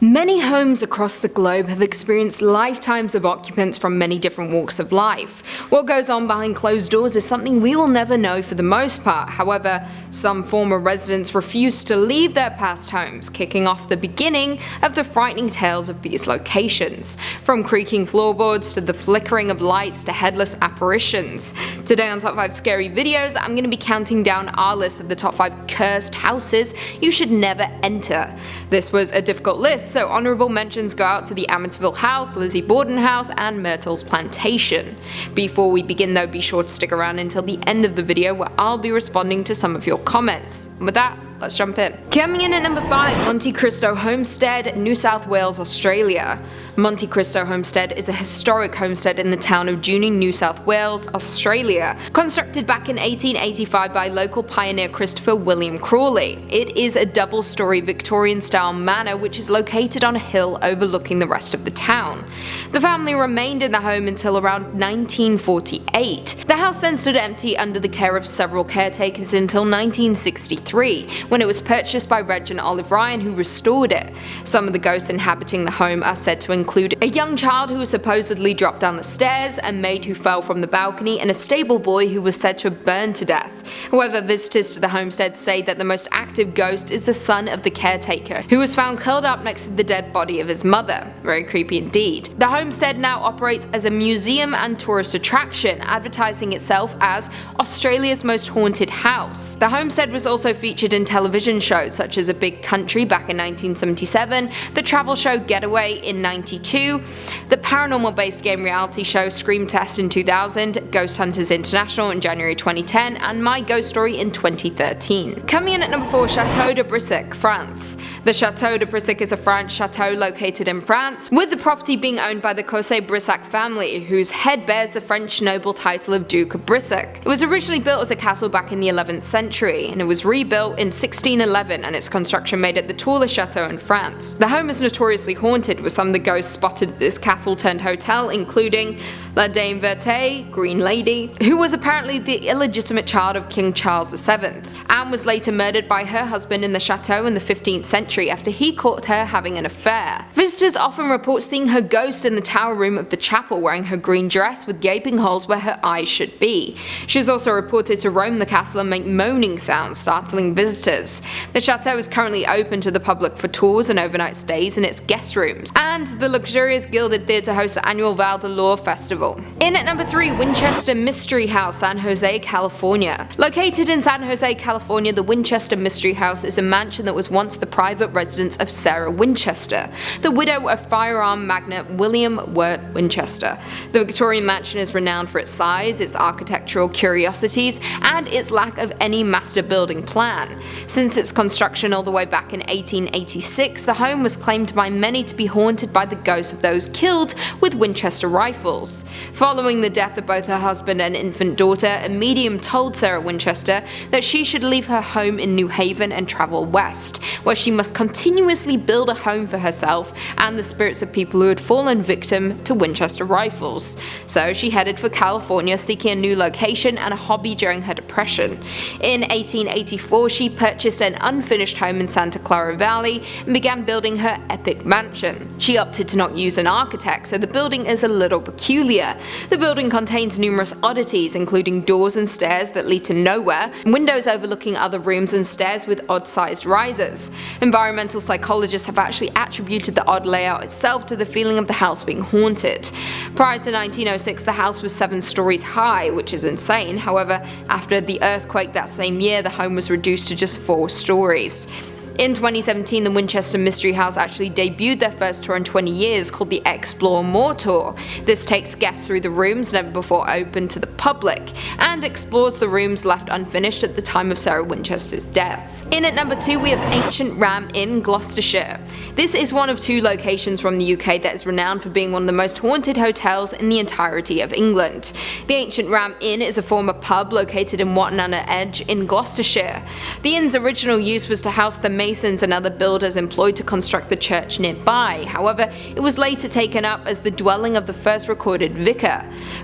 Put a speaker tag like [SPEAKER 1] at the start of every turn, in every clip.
[SPEAKER 1] Many homes across the globe have experienced lifetimes of occupants from many different walks of life. What goes on behind closed doors is something we will never know for the most part. However, some former residents refuse to leave their past homes, kicking off the beginning of the frightening tales of these locations. From creaking floorboards to the flickering of lights to headless apparitions. Today on Top 5 Scary Videos, I'm going to be counting down our list of the top 5 cursed houses you should never enter. This was a difficult list, so honourable mentions go out to the Amityville House, Lizzie Borden House, and Myrtle's Plantation. Before we begin though, be sure to stick around until the end of the video where I'll be responding to some of your comments. And with that, let's jump in. Coming in at number 5, Monte Cristo Homestead, New South Wales, Australia. Monte Cristo Homestead is a historic homestead in the town of Junee, New South Wales, Australia. Constructed back in 1885 by local pioneer Christopher William Crawley. It is a double-storey Victorian-style manor which is located on a hill overlooking the rest of the town. The family remained in the home until around 1948. The house then stood empty under the care of several caretakers until 1963, when it was purchased by Reg and Olive Ryan, who restored it. Some of the ghosts inhabiting the home are said to include a young child who was supposedly dropped down the stairs, a maid who fell from the balcony, and a stable boy who was said to have burned to death. However, visitors to the homestead say that the most active ghost is the son of the caretaker, who was found curled up next to the dead body of his mother. Very creepy indeed. The homestead now operates as a museum and tourist attraction, advertising itself as Australia's most haunted house. The homestead was also featured in television shows such as A Big Country back in 1977, the travel show Getaway in 92, the paranormal-based game reality show Scream Test in 2000, Ghost Hunters International in January 2010, and My Ghost Story in 2013. Coming in at number 4, Chateau de Brissic, France. The Chateau de Brissic is a French chateau located in France, with the property being owned by the Brissic family, whose head bears the French noble title of Duke of Brissic. It was originally built as a castle back in the 11th century, and it was rebuilt in 1611, and its construction made it the tallest chateau in France. The home is notoriously haunted, with some of the ghosts spotted at this castle-turned-hotel, including La Dame Verte, Green Lady, who was apparently the illegitimate child of King Charles VII. Anne was later murdered by her husband in the chateau in the 15th century after he caught her having an affair. Visitors often report seeing her ghost in the tower room of the chapel wearing her green dress with gaping holes where her eyes should be. She is also reported to roam the castle and make moaning sounds, startling visitors. The chateau is currently open to the public for tours and overnight stays in its guest rooms, and the luxurious gilded theatre hosts the annual Val d'Or Festival. In at number 3, Winchester Mystery House, San Jose, California. Located in San Jose, California, the Winchester Mystery House is a mansion that was once the private residence of Sarah Winchester, the widow of firearm magnate William Wirt Winchester. The Victorian mansion is renowned for its size, its architectural curiosities, and its lack of any master building plan. Since its construction all the way back in 1886, the home was claimed by many to be haunted by the ghosts of those killed with Winchester rifles. Following the death of both her husband and infant daughter, a medium told Sarah Winchester that she should leave her home in New Haven and travel west, where she must continuously build a home for herself and the spirits of people who had fallen victim to Winchester rifles. So she headed for California, seeking a new location and a hobby during her depression. In 1884, she purchased an unfinished home in Santa Clara Valley and began building her epic mansion. She opted to not use an architect, so the building is a little peculiar. The building contains numerous oddities, including doors and stairs that lead to nowhere, windows overlooking other rooms, and stairs with odd-sized risers. Environmental psychologists have actually attributed the odd layout itself to the feeling of the house being haunted. Prior to 1906, the house was 7 stories high, which is insane. However, after the earthquake that same year, the home was reduced to just 4 stories. In 2017, the Winchester Mystery House actually debuted their first tour in 20 years called the Explore More Tour. This takes guests through the rooms never before open to the public, and explores the rooms left unfinished at the time of Sarah Winchester's death. In at number 2, we have Ancient Ram Inn, Gloucestershire. This is one of 2 locations from the UK that is renowned for being one of the most haunted hotels in the entirety of England. The Ancient Ram Inn is a former pub located in Watton-under-Edge in Gloucestershire. The inn's original use was to house the masons and other builders employed to construct the church nearby. However, it was later taken up as the dwelling of the first recorded vicar.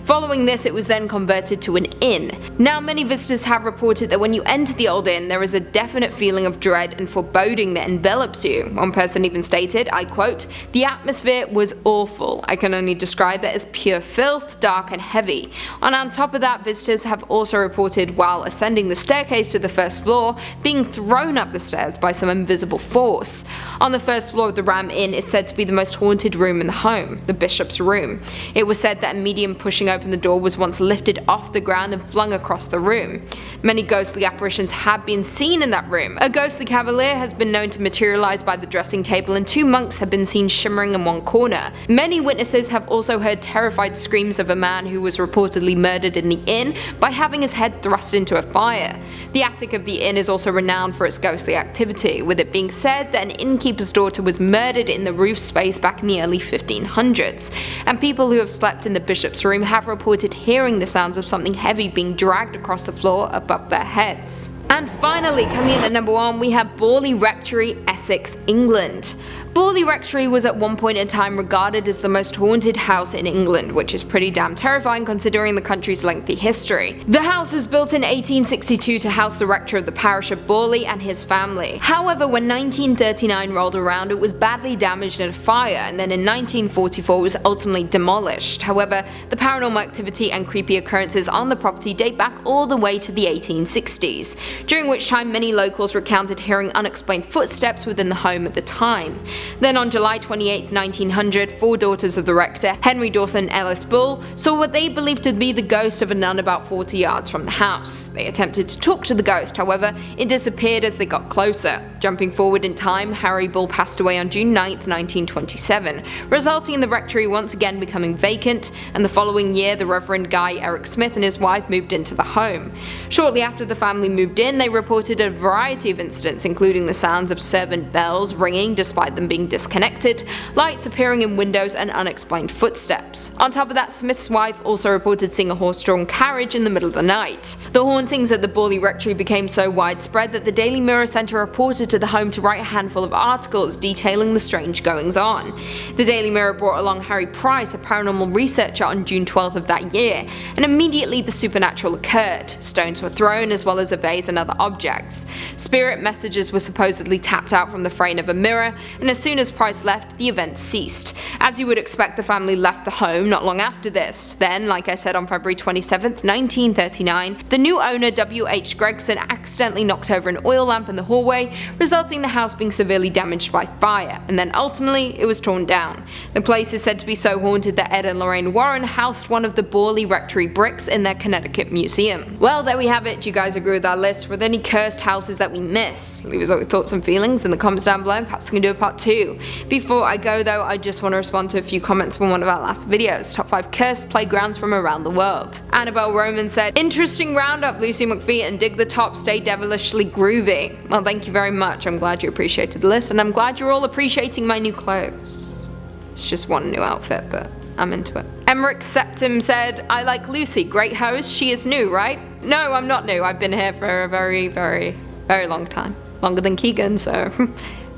[SPEAKER 1] Following this, it was then converted to an inn. Now, many visitors have reported that when you enter the old inn, there is a definite feeling of dread and foreboding that envelops you. One person even stated, I quote, "The atmosphere was awful. I can only describe it as pure filth, dark and heavy." And on top of that, visitors have also reported while ascending the staircase to the first floor, being thrown up the stairs by some invisible force. On the first floor of the Ram Inn is said to be the most haunted room in the home, the bishop's room. It was said that a medium pushing open the door was once lifted off the ground and flung across the room. Many ghostly apparitions have been seen in that room. A ghostly cavalier has been known to materialize by the dressing table, and 2 monks have been seen shimmering in one corner. Many witnesses have also heard terrified screams of a man who was reportedly murdered in the inn by having his head thrust into a fire. The attic of the inn is also renowned for its ghostly activity, with it being said that an innkeeper's daughter was murdered in the roof space back in the early 1500s, and people who have slept in the bishop's room have reported hearing the sounds of something heavy being dragged across the floor above their heads. And finally, coming in at number 1, we have Bally Rectory, Essex, England. Bally Rectory was at one point in time regarded as the most haunted house in England, which is pretty damn terrifying considering the country's lengthy history. The house was built in 1862 to house the rector of the parish of Bally and his family. However, when 1939 rolled around, it was badly damaged in a fire, and then in 1944 it was ultimately demolished. However, the paranormal activity and creepy occurrences on the property date back all the way to the 1860s, during which time many locals recounted hearing unexplained footsteps within the home at the time. Then on July 28, 1900, 4 daughters of the rector, Henry Dawson and Ellis Bull, saw what they believed to be the ghost of a nun about 40 yards from the house. They attempted to talk to the ghost, however, it disappeared as they got closer. Jumping forward in time, Harry Bull passed away on June 9, 1927, resulting in the rectory once again becoming vacant, and the following year the Reverend Guy Eric Smith and his wife moved into the home. Shortly after the family moved in, they reported a variety of incidents, including the sounds of servant bells ringing despite them being disconnected, lights appearing in windows and unexplained footsteps. On top of that, Smith's wife also reported seeing a horse-drawn carriage in the middle of the night. The hauntings at the Bally Rectory became so widespread that the Daily Mirror sent a reporter to the home to write a handful of articles detailing the strange goings-on. The Daily Mirror brought along Harry Price, a paranormal researcher, on June 12th of that year, and immediately the supernatural occurred. Stones were thrown as well as a vase and other objects. Spirit messages were supposedly tapped out from the frame of a mirror, and as soon as Price left, the event ceased. As you would expect, the family left the home not long after this. Then, like I said, on February 27th, 1939, the new owner W.H. Gregson accidentally knocked over an oil lamp in the hallway, resulting in the house being severely damaged by fire, and then ultimately it was torn down. The place is said to be so haunted that Ed and Lorraine Warren housed one of the Bally Rectory bricks in their Connecticut museum. Well, there we have it. Do you guys agree with our list? Were there any cursed houses that we miss? Leave us your thoughts and feelings in the comments down below, and perhaps we can do a part 2. Before I go though, I just want to respond to a few comments from one of our last videos, top 5 cursed playgrounds from around the world. Annabelle Roman said, "Interesting roundup, Lucy McPhee, and dig the top, stay devilishly groovy." Well, thank you very much. I'm glad you appreciated the list, and I'm glad you're all appreciating my new clothes. It's just one new outfit, but I'm into it. Emmerich Septim said, "I like Lucy, great host, she is new, right?" No, I'm not new. I've been here for a very, very, very long time. Longer than Keegan, so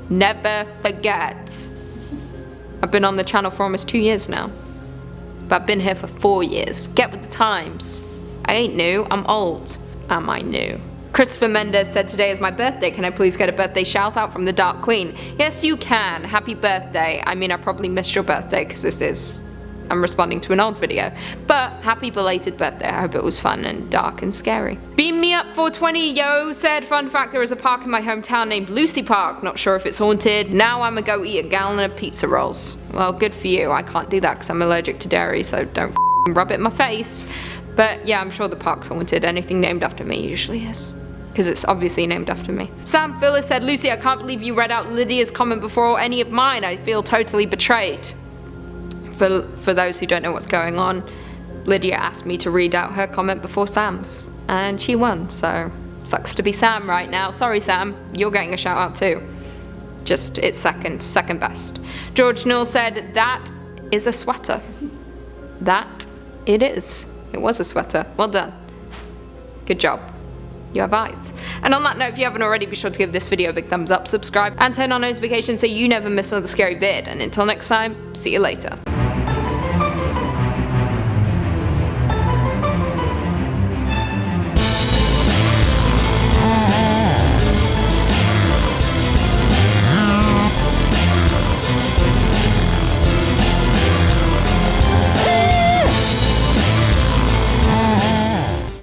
[SPEAKER 1] never forget. I've been on the channel for almost 2 years now, but I've been here for 4 years. Get with the times. I ain't new, I'm old. Am I new? Christopher Mendez said, "Today is my birthday, can I please get a birthday shout out from the Dark Queen?" Yes, you can. Happy birthday. I mean, I probably missed your birthday because I'm responding to an old video, but happy belated birthday. I hope it was fun and dark and scary. Beam me up 420 yo said, "Fun fact, there is a park in my hometown named Lucy Park. Not sure if it's haunted. Now I'ma go eat a gallon of pizza rolls." Well, good for you. I can't do that because I'm allergic to dairy, so don't rub it in my face. But yeah, I'm sure the park's haunted. Anything named after me usually is, because it's obviously named after me. Sam Phyllis said, "Lucy, I can't believe you read out Lydia's comment before any of mine. I feel totally betrayed." For those who don't know what's going on, Lydia asked me to read out her comment before Sam's, and she won, so sucks to be Sam right now. Sorry Sam, you're getting a shout out too. Just, it's second best. George Newell said, "That is a sweater." That it is. It was a sweater. Well done. Good job. you have eyes. And on that note, if you haven't already, be sure to give this video a big thumbs up, subscribe, and turn on notifications so you never miss another scary vid. And until next time, see you later.